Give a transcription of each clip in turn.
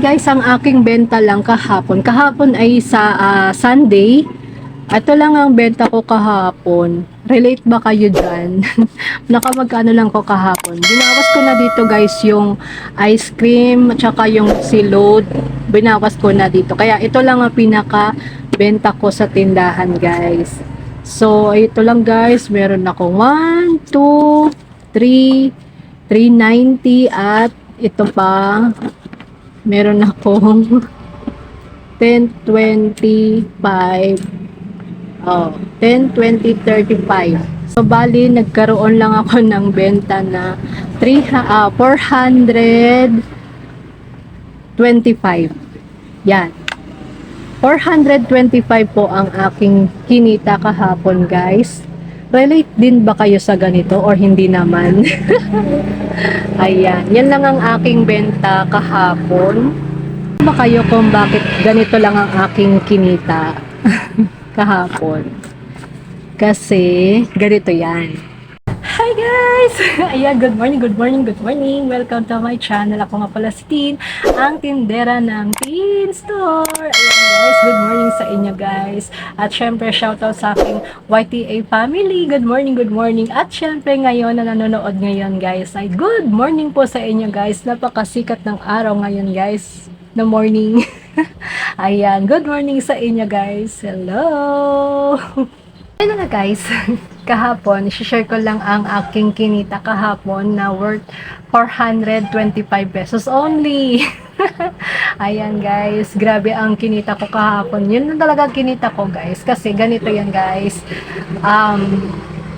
guys, ang aking benta lang kahapon. Kahapon ay sa Sunday. Ito lang ang benta ko kahapon. Relate ba kayo dyan? Nakamagkano lang ko kahapon. Binawas ko na dito guys yung ice cream at saka yung silod. Binawas ko na dito. Kaya ito lang ang pinaka benta ko sa tindahan guys. So, ito lang guys. Meron ako 1, 2, 3, 390 at ito pa meron akong 1025 10, 20, 35. So bali nagkaroon lang ako ng benta na 425. Yan, 425 po ang aking kinita kahapon guys. Relate din ba kayo sa ganito or hindi naman? Ayan, yan lang ang aking benta kahapon. Ba kayo kung bakit ganito lang ang aking kinita kahapon? Kasi ganito yan. Hi guys! Ayan, good morning, good morning, good morning. Welcome to my channel. Ako nga pala si Tin, ang tindera ng Tin Store. Ayan guys, good morning sa inyo guys. At syempre, shoutout sa aking YTA family. Good morning, good morning. At syempre, ngayon na nanonood ngayon guys, ay good morning po sa inyo guys. Napakasikat ng araw ngayon guys. The morning. Ayan, good morning sa inyo guys. Hello! Ayun nga guys, kahapon, share ko lang ang aking kinita kahapon na worth 425 pesos only. Ayan guys, grabe ang kinita ko kahapon. Yun na talaga kinita ko guys, kasi ganito yan guys.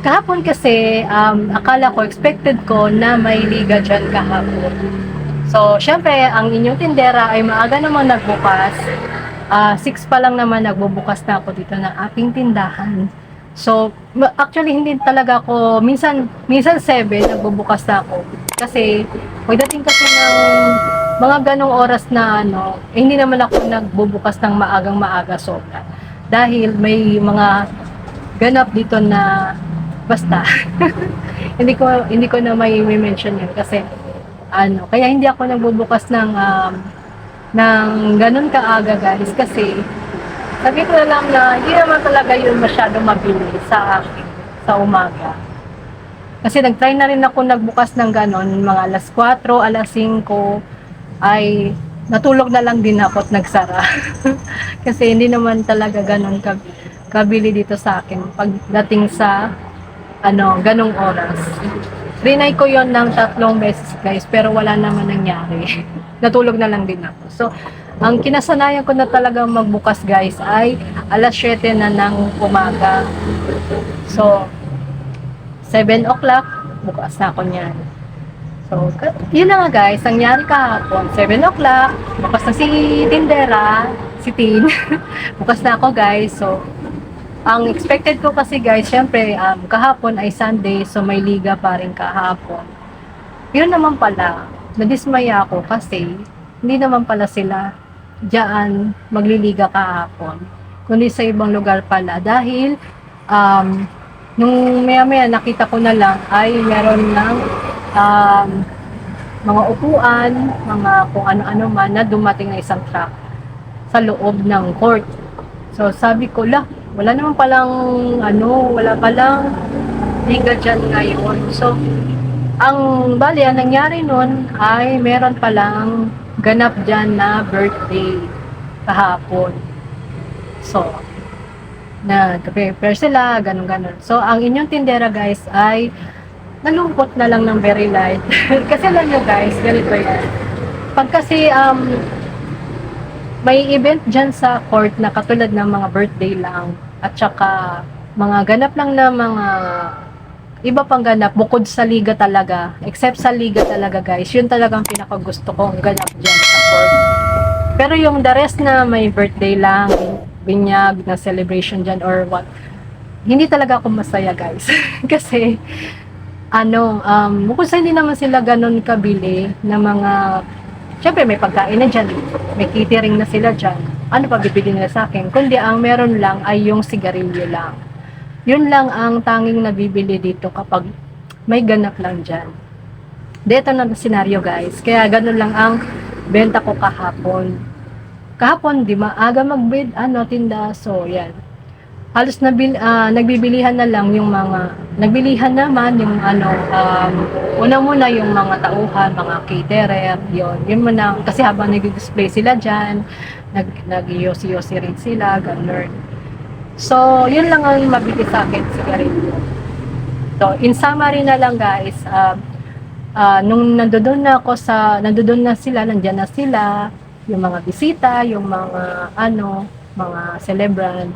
Kahapon kasi, akala ko, expected ko na may liga dyan kahapon. So, syempre, ang inyong tindera ay maaga namang nagbukas. 6 pa lang naman nagbubukas na ako dito ng aking tindahan. So, actually, hindi talaga ako, minsan 7 nagbubukas na ako. Kasi, pagdating kasi ng mga ganong oras na hindi naman ako nagbubukas ng maagang maaga sobra. Dahil may mga ganap dito na basta. hindi ko na may mention yun kasi kaya hindi ako nagbubukas ng ganun kaaga guys kasi sabi ko na lang na hindi naman talaga yun masyado mabili sa akin sa umaga. Kasi nag-try na rin ako nagbukas ng ganun, mga alas 4, alas 5 ay natulog na lang din ako at nagsara. Kasi hindi naman talaga ganun kabili dito sa akin pagdating sa ganong oras. Trinay ko yon ng 3 beses guys, pero wala naman nangyari. Natulog na lang din ako. So, ang kinasanayan ko na talagang magbukas guys ay alas 7 na ng umaga. So, 7 o'clock, bukas na ako niyan. So, yun na nga guys, nangyari kahapon. 7 o'clock, bukas na si tindera, si Tin. Bukas na ako guys. So, ang expected ko kasi guys, syempre, kahapon ay Sunday, so may liga pa rin kahapon. Yun naman pala, nadismaya ako kasi hindi naman pala sila diyan magliliga kahapon, kundi sa ibang lugar pala. Dahil, nung maya-maya nakita ko na lang ay meron ng mga upuan, mga kung ano-ano man na dumating na isang truck sa loob ng court. So sabi ko, wala naman palang wala palang liga dyan ngayon. So, ang nangyari nun ay meron palang ganap dyan na birthday kahapon. So, nag-prepare sila, ganun-ganun. So, ang inyong tindera guys ay nalungkot na lang ng very light. Kasi alam nyo guys, ganito yan. Pag kasi may event dyan sa court na katulad ng mga birthday lang at saka mga ganap lang na mga iba pang ganap bukod sa liga talaga, except sa liga talaga guys, yun talagang pinakagusto kong ganap dyan sa court. Pero yung the rest na may birthday lang, binyag na celebration dyan or what, hindi talaga ako masaya guys. Kasi bukod sa hindi naman sila ganun kabili na mga, syempre may pagkain na dyan, may catering na sila dyan, ano pa bibili nila sa akin, kundi ang meron lang ay yung sigarilyo lang. Yun lang ang tanging nabibili dito kapag may ganap lang dyan. Dito na senaryo guys, kaya ganun lang ang benta ko kahapon. Kahapon, di maaga magbid, tinda. So, yan. Halos nagbibilihan na lang yung mga, nagbilihan naman yung una muna yung mga tauhan, mga caterer, yun muna, kasi habang nag-display sila dyan, nag-yosi-yosi rin sila, ganun. So, yun lang ang mabili sa akin, sigarilyo. So, in summary na lang guys, nung nandoon na sila, nandyan na sila, yung mga bisita, yung mga mga celebrant,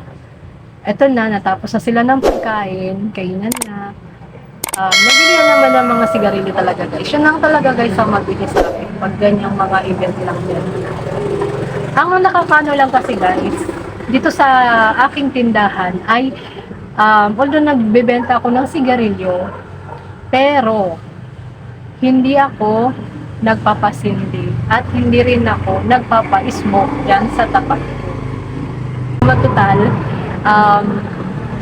eto na, natapos na sila ng pagkain, kainan na. Nabili na naman ng mga sigarilyo talaga guys. Yun lang talaga guys ang mabili sa akin pag ganyang mga event lang din. Ang nakakano lang kasi guys, dito sa aking tindahan ay, although nagbebenta ako ng sigarilyo, pero hindi ako nagpapasindi at hindi rin ako nagpapa-smoke dyan sa tapat. Matutal,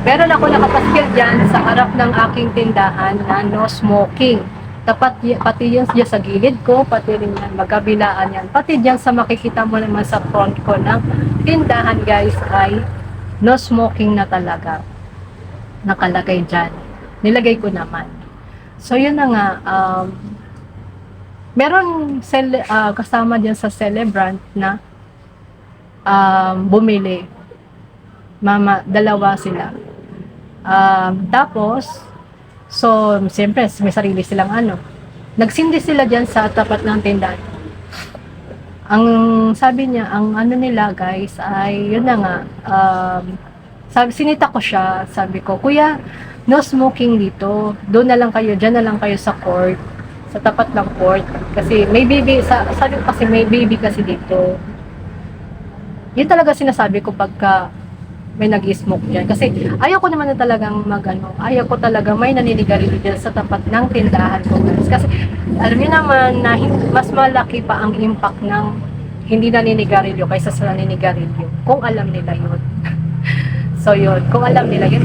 meron ako nakapaskil dyan sa harap ng aking tindahan na no smoking. Pati yun dyan sa gilid ko, pati rin yan, magkabilaan yan. Pati dyan sa makikita mo naman sa front ko ng tindahan guys ay no smoking na talaga. Nakalagay dyan. Nilagay ko naman. So yun na nga, meron kasama dyan sa celebrant na bumili. Dalawa sila. Tapos, so, siyempre, may sarili silang nagsindi sila dyan sa tapat ng tindahan. Ang sabi niya, ang nila guys, ay, yun na nga, sinita ko siya, sabi ko, kuya, no smoking dito, doon na lang kayo, dyan na lang kayo sa court, sa tapat ng court, kasi may baby, sabi ko kasi may baby kasi dito. Yun talaga sinasabi ko pagka may nag-smoke dyan. Kasi ayaw ko naman na talagang ayaw ko talaga may naninigarilyo dyan sa tapat ng tindahan ko guys. Kasi alam niyo naman na mas malaki pa ang impact ng hindi naninigarilyo kaysa sa naninigarilyo. Kung alam nila yun. So yun, kung alam nila yun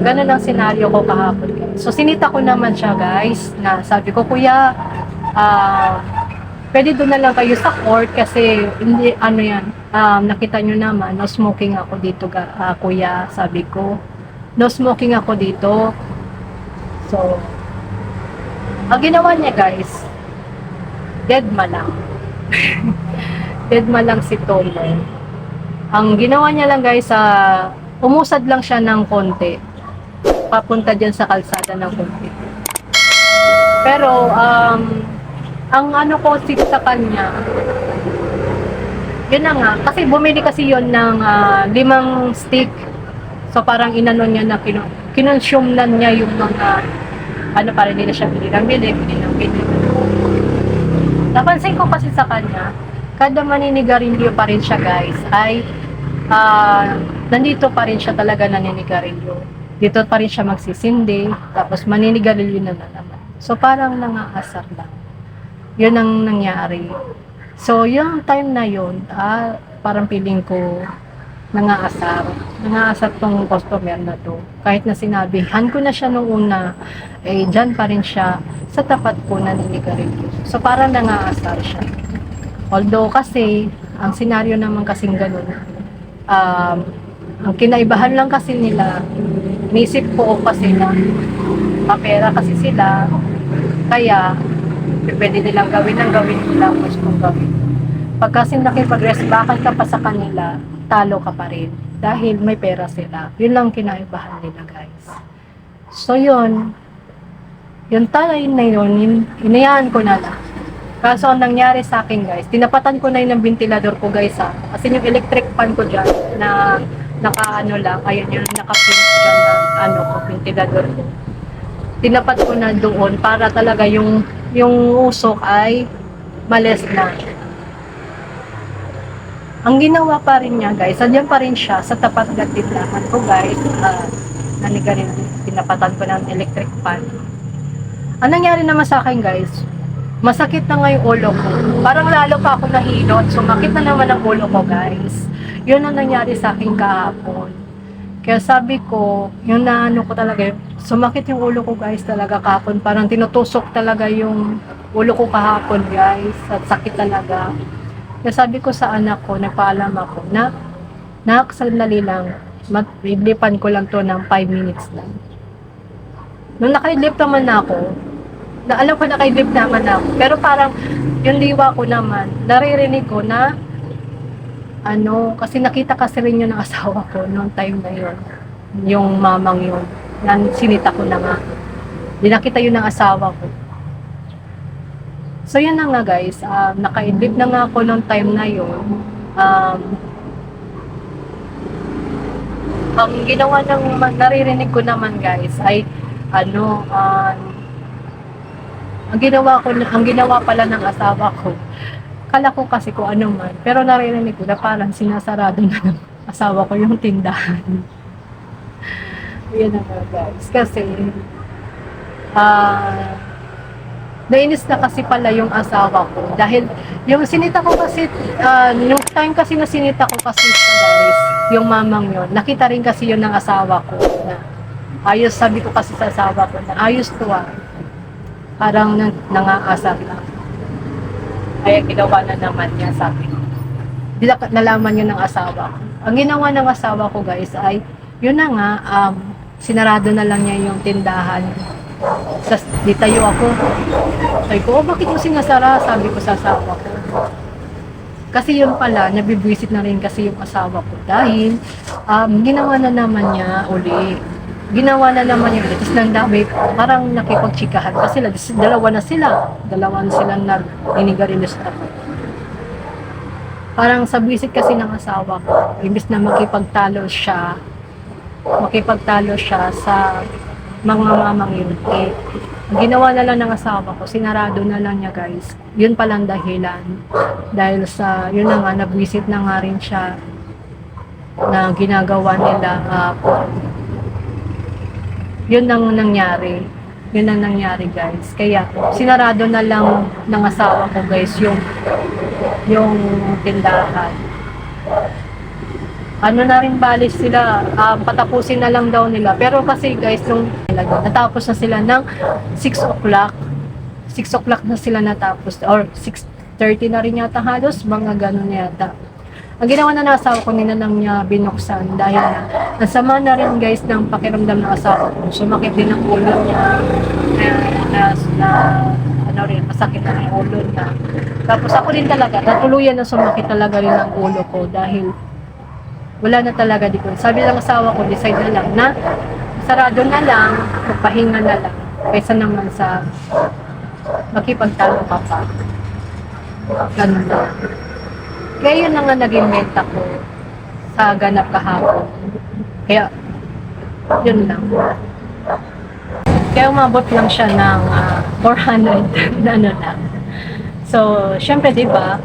ganun ang senaryo ko kahapon guys. So sinita ko naman siya guys, na sabi ko, kuya, pwede doon na lang kayo sa court kasi hindi, nakita nyo naman, no smoking ako dito, kuya, sabi ko. No smoking ako dito. So, ang ginawa niya guys, deadma lang. Deadma lang si Tomo. Ang ginawa niya lang guys, umusad lang siya ng konti. Papunta dyan sa kalsada ng konti. Pero, ang ko sa kanya, yun na nga, kasi bumili kasi yun ng 5 stick. So parang inano niya na kinonsume na niya yung mga para nila siya bili ng bili. Napansin ko kasi sa kanya, kada maninigarilyo pa rin siya guys, ay nandito pa rin siya talaga naninigarilyo. Dito pa rin siya magsisindi, tapos maninigarilyo na naman. So parang nangaasar lang. Yun ang nangyari. So, yung time na yun, parang feeling ko nangaasar. Nangaasar tong customer na to. Kahit na sinabihan ko na siya nung una, dyan pa rin siya sa tapat ko naninigarilyo. So, parang nangaasar siya. Although kasi, ang senaryo naman kasing ganun, ang kinaibahan lang kasi nila, nisip ko kasi na mapera kasi sila, kaya pwede nilang gawin nila ang gusto kong gawin. Pagka nakipag-resbakan ka pa sa kanila, talo ka pa rin. Dahil may pera sila. Yun lang kinaibahan nila guys. So yun, yung talay na yun, inayaan ko na lang. Kaso ang nangyari sa akin guys, tinapatan ko na yun ng ventilador ko guys Kasi yung electric fan ko dyan, na lang, ayun yung naka-pin dyan ng ventilador ko. Tinapat ko na doon para talaga yung usok ay males na. Ang ginawa pa rin niya guys, andyan pa rin siya sa tapat ng tindahan ko guys, nanigarin, tinapatan ko ng electric fan. Ang nangyari naman sa akin guys, masakit na nga yung ulo ko. Parang lalo pa ako nahilot, sumakit na naman ang ulo ko guys. Yun ang nangyari sa akin kahapon. Kaya sabi ko, yung ko talaga, Sumakit yung ulo ko guys talaga kahapon. Parang tinutusok talaga yung ulo ko kahapon guys. At sakit talaga. Kaya sabi ko sa anak ko, nagpaalam ako na sandali lang. Idlipan ko lang to ng 5 minutes lang. Nung nakaidlip naman ako, alam ko nakaidlip naman ako. Pero parang yung diwa ko naman, naririnig ko na kasi nakita kasi rin yun ng asawa ko noong time na yun. Yung mamang yun. Yan, sinita ko na nga. Di nakita yun ng asawa ko. So yun na nga guys, nakaidlip na nga ako noong time na yun. Ang ginawa ng naririnig ko naman guys ay ang ginawa pala ng asawa ko. Kala ko kasi kung ano man, pero naririnig ko na parang sinasarado na ng asawa ko yung tindahan. Yan na nga guys. Kasi nainis na kasi pala yung asawa ko dahil yung sinita ko kasi yung time kasi na sinita ko kasi guys, yung mamang yun, nakita rin kasi yun ng asawa ko na ayos, sabi ko kasi sa asawa ko na ayos to parang nangaasar lang. Kaya ginawa na naman niya, sabi ko. Nalaman yun ng asawa ko. Ang ginawa ng asawa ko guys ay yun na nga, sinarado na lang niya yung tindahan. Tapos di tayo ako. Sabi ko, bakit mo sinasara? Sabi ko sa asawa ko. Kasi yun pala, nabibwisit na rin kasi yung asawa ko. Dahil, ginawa na naman niya uli. Ginawa na naman niya ulit. Tapos nang parang nakipagchikahan. Kasi dalawa na silang nag-inigarilyo sa tapat. Parang sa visit kasi ng asawa ko, imbis na makipagtalo siya sa mga mamang yun, ginawa na lang ng asawa ko, sinarado na lang niya guys. Yun palang dahilan. Dahil sa, yun na nga, nag-visit na nga rin siya na ginagawa nila. Yun ang nangyari. Yun ang nangyari guys. Kaya, sinarado na lang ng asawa ko guys yung tindahan. Na rin balis sila, patapusin na lang daw nila. Pero kasi guys, nung natapos na sila ng 6 o'clock, 6 o'clock na sila natapos, or 6:30 na rin yata halos, mga ganun yata. Ang ginawa na ng asawa ko, ninanang niya binuksan dahil ang sama na rin guys ng pakiramdam ng asawa ko. Sumakit din ang ulo niya, masakit na ang ulo niya. Tapos ako din talaga, natuluyan na sumakit talaga rin ang ulo ko dahil wala na talaga dito. Sabi ng asawa ko, decide na lang na sarado na lang, magpahinga na lang. Kaysa naman sa makipagtalo ka pa. Ganun na. Kaya yun na nga naging meta ko sa ganap kahapon. Kaya, yun lang. Kaya umabot lang siya ng 400 na lang. So, syempre, di ba,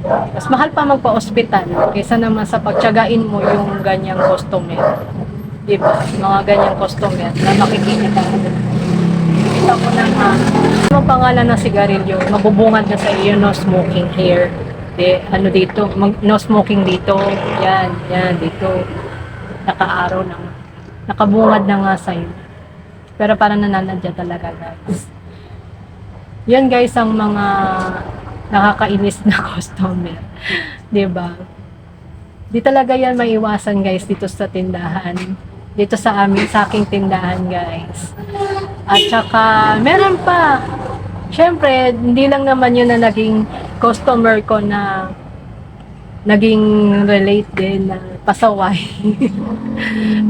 mas mahal pa magpa-ospital kaysa naman sa pagtiyagain mo yung ganyang customer. Diba? Mga ganyang customer na makikita ko. Kita ko na nga. Ang pangalan ng sigarilyo, mabubungad na sa iyo, no smoking here. Dito, no smoking dito. Yan, dito. Nakaaraw na. Nakabungad na nga sa'yo. Pero parang nananadya talaga guys. Yan guys ang mga nakakainis na customer. Diba? Di talaga yan maiwasan guys dito sa tindahan. Dito sa aking tindahan guys. At saka, meron pa. Siyempre, hindi lang naman yun na naging customer ko na naging relate din na pasaway.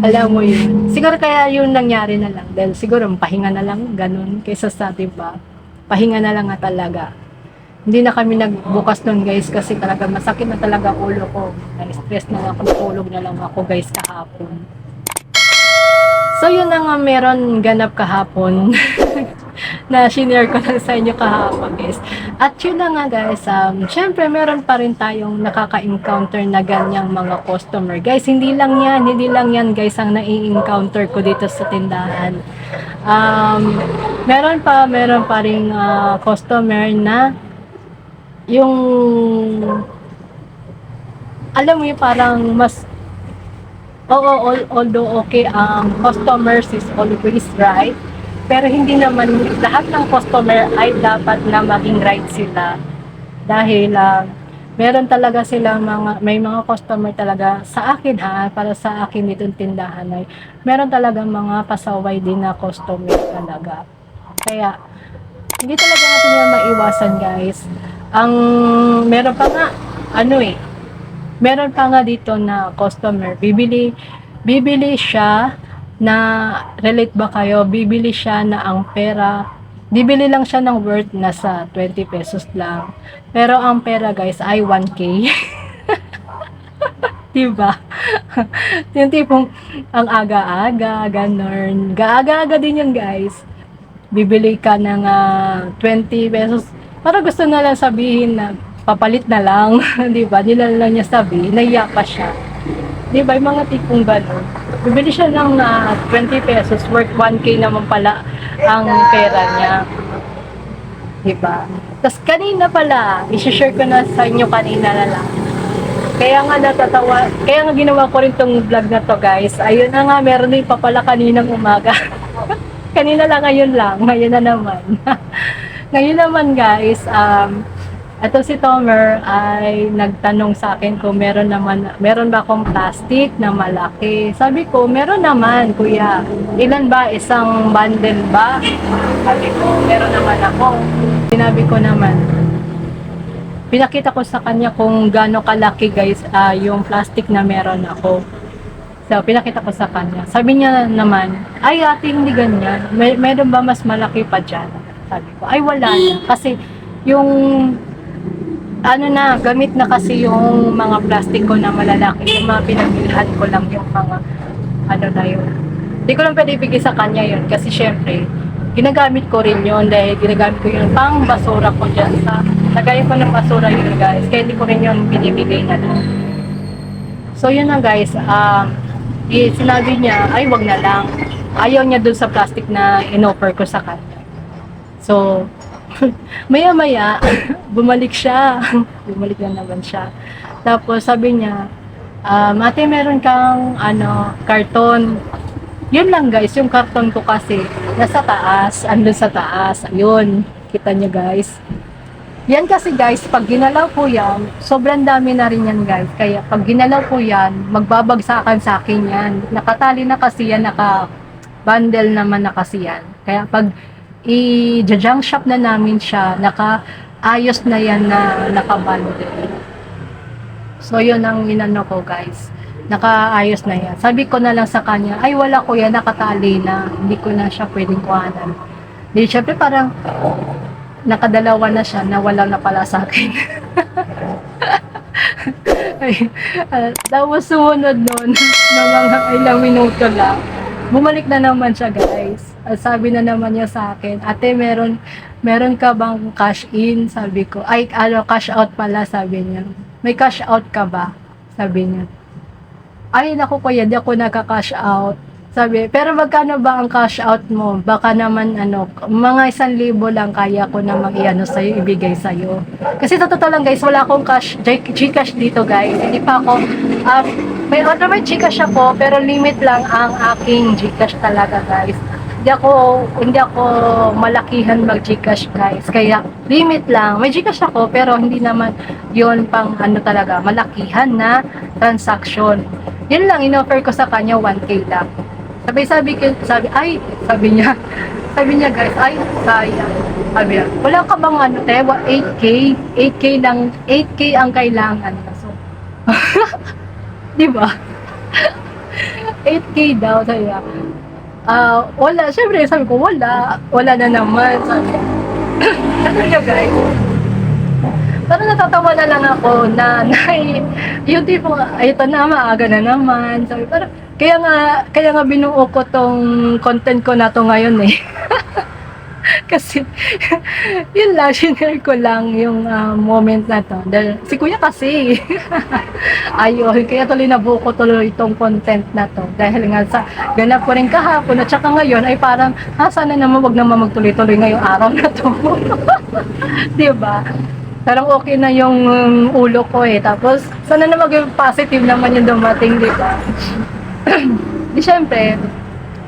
Alam mo yun. Siguro kaya yun nangyari na lang. Dahil siguro pahinga na lang ganun. Kaysa sa diba, pahinga na lang nga talaga. Hindi na kami nagbukas nun guys kasi talaga masakit na talaga ulo ko. Na-stress na ako, natulog na lang ako guys kahapon. So yun na nga meron ganap kahapon na shinare ko lang sa inyo kahapon guys. At yun na nga guys, syempre meron pa rin tayong nakaka-encounter na ganyang mga customer. Guys, hindi lang yan guys ang nai-encounter ko dito sa tindahan. Meron pa ring customer na yung alam mo yung parang mas Oo, although okay, ang customers is always right, pero hindi naman lahat ng customer ay dapat na maging right sila. Dahil meron talaga silang may mga customer talaga sa akin ha, para sa akin ditong tindahan ay meron talagang mga pasaway din na customer talaga. Kaya hindi talaga natin yan maiwasan guys. Ang meron pa nga, ano eh, meron pa nga dito na customer, bibili siya na, relate ba kayo, bibili siya na ang pera, bibili lang siya ng worth na sa 20 pesos lang. Pero ang pera guys ay 1K. Diba? Yung tipong ang aga-aga, ganun. Gaaga-aga din yun guys. Bibili ka ng 20 pesos. Para gusto na lang sabihin na papalit na lang. Diba? Di na lang niya sabihin. Naiya pa siya. Diba? Yung mga tipong ganun. Bibili siya ng 20 pesos worth 1K naman pala ang pera niya. Diba? Tapos kanina pala, isi-share ko na sa inyo kanina na lang. Kaya nga natatawa, kaya nga ginawa ko rin tong vlog na to guys. Ayun na nga, meron din pa pala kaninang umaga. Kanina lang, ngayon na naman. Ngayon naman guys, ito si Tomer ay nagtanong sa akin kung meron ba akong plastic na malaki. Sabi ko, meron naman kuya. Ilan ba? Isang bundle ba? Sabi ko, meron naman ako. Sinabi ko naman, pinakita ko sa kanya kung gaano kalaki guys yung plastic na meron ako. So, pinakita ko sa kanya. Sabi niya naman, ay ate, hindi ganyan. Meron ba mas malaki pa dyan? Sabi ko, ay wala na. Kasi yung, ano na, gamit na kasi yung mga plastic ko na malalaki. Yung mga pinagbilhan ko lang yung mga, ano na yun. Hindi ko lang pwede ibigay sa kanya yun. Kasi syempre, ginagamit ko rin yun. Dahil ginagamit ko yun pang basura ko dyan sa, lagayan ko ng basura yun guys. Kaya hindi ko rin yun binibigay na lang. So yun na guys, sinabi niya, ay wag na lang. Ayaw niya dun sa plastic na inoffer ko sa kanya. So, maya-maya, bumalik siya. Bumalik na naman siya. Tapos sabi niya, ate meron kang karton. Yun lang guys, yung karton ko kasi nasa taas, andun sa taas. Ayun, kita niyo guys. Yan kasi guys, pag ginalaw po yan, sobrang dami na rin yan guys. Kaya pag ginalaw po yan, magbabagsakan sa akin yan. Nakatali na kasi yan, naka-bundle naman na kasi yan. Kaya pag i-junk shop na namin siya, naka-ayos na yan na naka-bundle. So yun ang inano ko guys. Nakaayos na yan. Sabi ko na lang sa kanya, ay wala ko yan, nakatali na. Hindi ko na siya pwedeng kuhanan. Di syempre parang, nakadalawa na siya, nawala na pala sa akin. Tapos sumunod nun, na mga ilang minuto lang, bumalik na naman siya guys. Sabi na naman niya sa akin, ate meron ka bang cash in? Sabi ko, ay cash out pala, sabi niya. May cash out ka ba? Sabi niya. Ay naku kuya, di ako nagka-cash out. Sabi, pero magkano ba ang cash out mo? Baka naman mga 1,000 lang kaya ko namang sa'yo, ibigay sa'yo. Kasi sa totoo lang guys, wala akong Gcash dito guys. Hindi pa ako, may Gcash ako, pero limit lang ang aking Gcash talaga guys. Hindi ako malakihan mag Gcash guys. Kaya limit lang. May Gcash ako, pero hindi naman yon pang talaga, malakihan na transaction. Yun lang, in-offer ko sa kanya 1K lang. Sabi niya guys, ay, sayang. Sabi niya, wala ka bang 8K? 8K lang, 8K ang kailangan. So, di ba? 8K daw, sabi niya. Wala, syempre, sabi ko, wala na naman. Sabi niya guys, parang natatawa na lang ako na yung tipo, ito na, maaga na naman. Sabi, parang, kaya nga binuo ko tong content ko na to ngayon eh. Kasi, yun lang, share ko lang yung moment na to. Dahil, si kuya kasi, ayun, kaya tuloy nabuo ko tuloy itong content na to. Dahil nga sa ganap ko rin kahapon at saka ngayon ay parang, sana naman wag naman magtuloy-tuloy ngayong araw na to. Diba? Parang okay na yung ulo ko eh. Tapos, sana na maging positive naman yung dumating, di ba? Di syempre,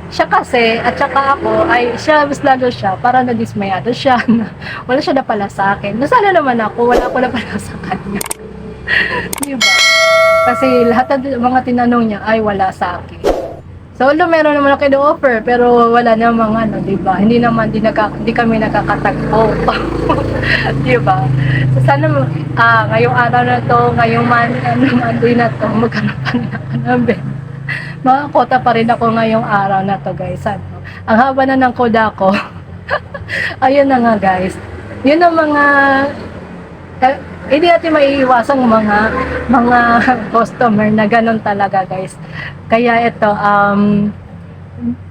siya kasi, at saka ako, ay siya, mas lalo siya, parang nadismayado siya na wala siya na pala sa akin. Nasana naman ako, wala ko na pala sa kanya. Diba? Kasi lahat ng mga tinanong niya ay wala sa akin. So, although meron naman ako offer, pero wala namang ano, diba? Hindi kami nakakatagpo. Diba? So, sana, ngayong araw na to, ngayong Monday na to, magkaroon pa rin ako ng makakota pa rin ako ngayong araw na to, guys. Ano? Ang haba na ng koda ko. Ayun na nga, guys. Yun ang mga hindi natin maiiwasang mga customer na ganun talaga, guys. Kaya ito,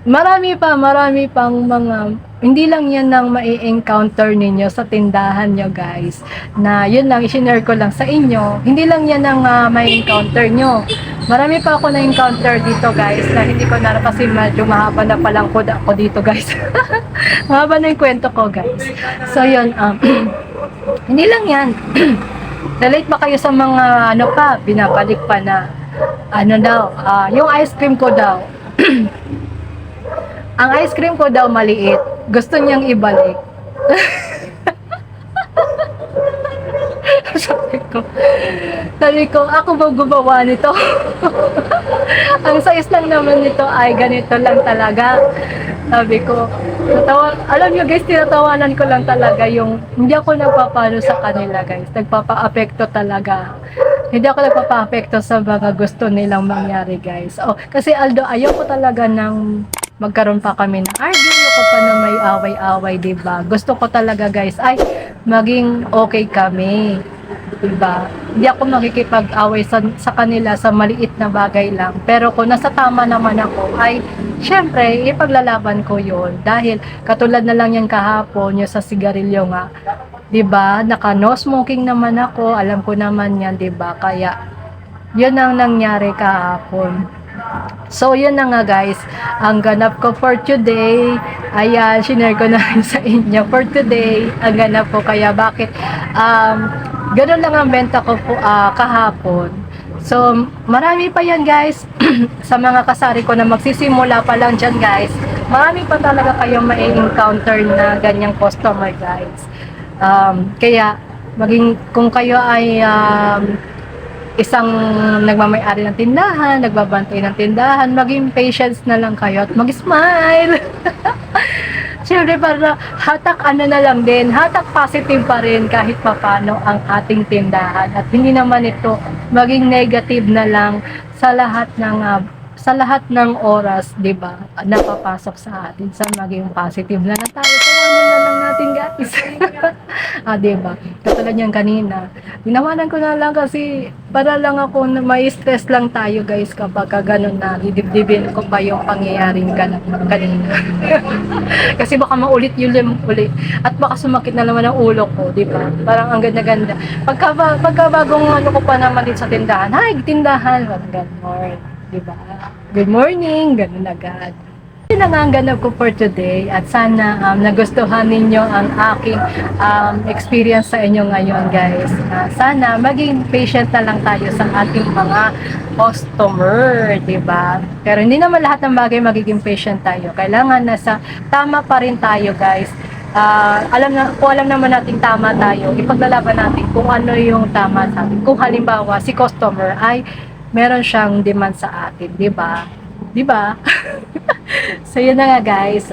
marami pang mga, hindi lang yan ang mai-encounter ninyo sa tindahan nyo, guys, na yun lang, i-share ko lang sa inyo. Hindi lang yan ang mai-encounter nyo. Marami pa ako na-encounter dito, guys, na hindi ko na, kasi medyo mahaba na palang koda ako dito, guys. Mahaba na yung kwento ko, guys. So yun, hindi lang yan. Relate ba kayo sa mga ano pa, binabalik pa na ano daw, yung ice cream ko daw. Ang ice cream ko daw maliit. Gusto niyang ibalik. sabi ko, ako ba gumawa nito? Ang size lang naman nito ay ganito lang talaga. Sabi ko, alam nyo guys, tinatawanan ko lang talaga yung, hindi ako nagpapalo sa kanila, guys. Nagpapa-apekto talaga. Hindi ako nagpapa-apekto sa mga gusto nilang mangyari, guys. Kasi although ayoko talaga ng magkaroon pa kami ng ayoko pa na may away-away, diba? Gusto ko talaga, guys, ay maging okay kami, diba? Hindi ako makikipag-away sa kanila sa maliit na bagay lang. Pero kung nasa tama naman ako, ay syempre, ipaglalaban ko yun. Dahil katulad na lang yan kahapon, yung sa sigarilyo nga, diba? Naka no smoking naman ako, alam ko naman yan, diba? Kaya yun ang nangyari kahapon. So, yun na nga, guys. Ang ganap ko for today, ayan, sinare ko na rin sa inyo. For today, ang ganap ko. Kaya bakit? Ganun lang ang benta ko po kahapon. So, marami pa yan, guys. Sa mga kasari ko na magsisimula pa lang dyan, guys. Marami pa talaga kayong ma-encounter na ganyang customer, guys. Kaya, kung kayo ay isang nagmamay-ari ng tindahan, nagbabantay ng tindahan, maging patience na lang kayo at mag-smile. Siyempre, para hatak na lang din, hatak positive pa rin kahit papano ang ating tindahan. At hindi naman ito maging negative na lang sa lahat ng oras, 'di ba? Napapasok sa atin sa maging positive na lang tayo. Tawanan na lang natin, guys. 'Di ba? Katulad niyan kanina. Ginawanan ko na lang kasi para lang ako na may stress lang tayo, guys, kapag ganun na didibdibin ko pa yung pangyayaring kanina. Kasi baka maulit yun ulit. At baka sumakit na naman ang ulo ko, 'di ba? Parang ang ganda-ganda. Pagka bagong ano ko pa naman din sa tindahan. Hi, tindahan, ganun. Diba? Good morning, ganun agad. Yun na nga ang ganap ko for today at sana nagustuhan ninyo ang aking experience sa inyo ngayon, guys. Sana maging patient na lang tayo sa ating mga customer, diba? Pero hindi naman lahat ng bagay magiging patient tayo. Kailangan nasa tama pa rin tayo, guys. Kung alam naman natin tama tayo, ipaglalaban natin kung ano yung tama sa atin. Kung halimbawa si customer ay meron siyang demand sa atin, di ba? Di ba? So, yun na nga, guys.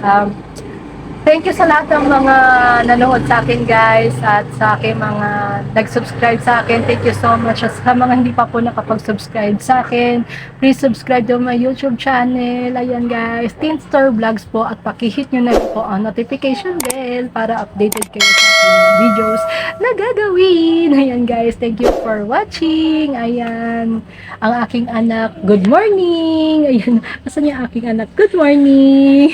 Thank you sa lahat ng mga nanood sa akin, guys, at sa akin mga nag-subscribe sa akin. Thank you so much. Sa mga hindi pa po nakapag-subscribe sa akin, please subscribe to my YouTube channel. Ayan, guys, Teen Store Vlogs po, at pakihit nyo na po ang notification bell para updated kayo sa aking videos na gagawin. Ayan, guys, thank you for watching. Ayan, ang aking anak, good morning. Ayan, asan niya aking anak? Good morning.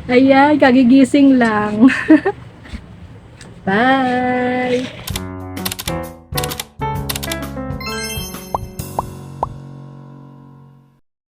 Ayan, kagigising lang. Bye!